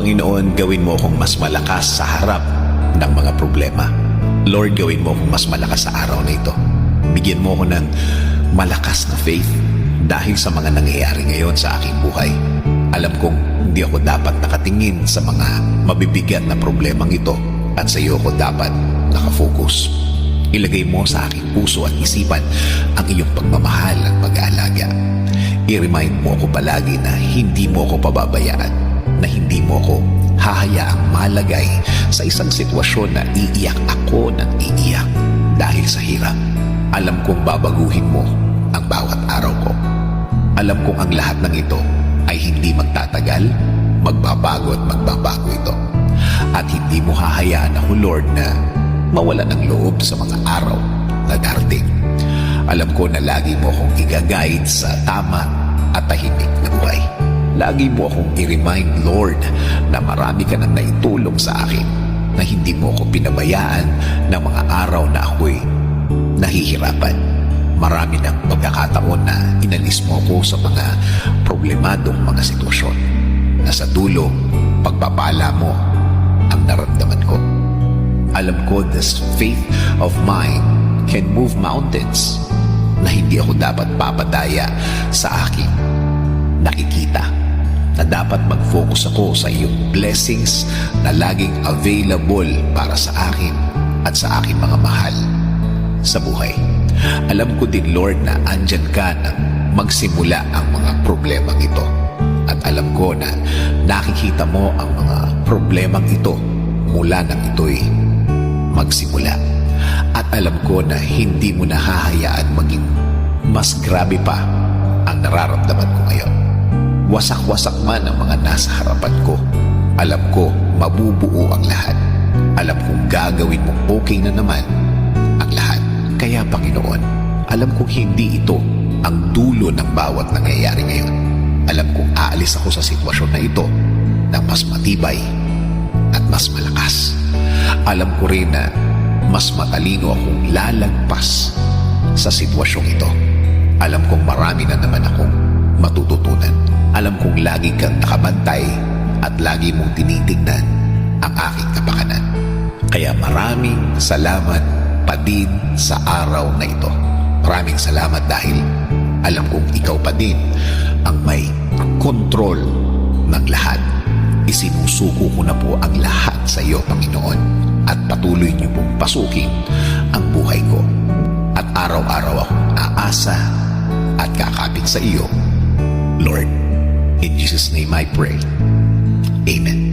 Panginoon, gawin mo akong mas malakas sa harap ng mga problema. Lord, gawin mo akong mas malakas sa araw na ito. Bigyan mo ako ng malakas na faith dahil sa mga nangyayari ngayon sa aking buhay. Alam kong hindi ako dapat nakatingin sa mga mabibigat na problemang ito at sa iyo ako dapat nakafocus. Ilagay mo sa aking puso at isipan ang iyong pagmamahal at pag-aalaga. I-remind mo ako palagi na hindi mo ako pababayaan, na hindi mo ako hahayaang malagay sa isang sitwasyon na iiyak ako ng iiyak dahil sa hirap. Alam kong babaguhin mo ang bawat araw ko. Alam kong ang lahat ng ito ay hindi magtatagal, magbabago at magbabago ito. At hindi mo hahayaan ako, Lord, na mawala ng loob sa mga araw na darating. Alam ko na lagi mo akong i-guide sa tama at tahimik na buhay. Lagi mo akong i-remind, Lord, na marami ka nang naitulong sa akin, na hindi mo ako pinabayaan ng mga araw na ako'y nahihirapan. Marami ng pagkakataon na inalis mo ako sa mga problemadong mga sitwasyon, na sa dulo, pagpapala mo ang naramdaman ko. Alam ko this faith of mine can move mountains, na hindi ako dapat papadaya sa aking nakikita, na dapat mag-focus ako sa iyong blessings na laging available para sa akin at sa aking mga mahal sa buhay. Alam ko din, Lord, na andyan ka nang magsimula ang mga problemang ito. At alam ko na nakikita mo ang mga problemang ito mula nang ito'y magsimula. At alam ko na hindi mo nahahayaan maging mas grabe pa ang nararamdaman ko ngayon. Wasak-wasak man ang mga nasa harapan ko, alam ko mabubuo ang lahat. Alam kong gagawin mong okay na naman ang lahat. Kaya, Panginoon, alam kong hindi ito ang dulo ng bawat nangyayari ngayon. Alam kong aalis ako sa sitwasyon na ito na mas matibay at mas malakas. Alam ko rin na mas matalino akong lalagpas sa sitwasyong ito. Alam kong marami na naman akong matututunan. Alam kong lagi kang nakabantay at lagi mong tinitignan ang aking kapakanan. Kaya maraming salamat pa din sa araw na ito. Maraming salamat dahil alam kong ikaw pa din ang may kontrol ng lahat. Isinusuko ko na po ang lahat sa iyo, Panginoon, at patuloy niyo pong pasukin ang buhay ko. At araw-araw akong aasa at kakapit sa iyo, Lord. In Jesus' name I pray. Amen.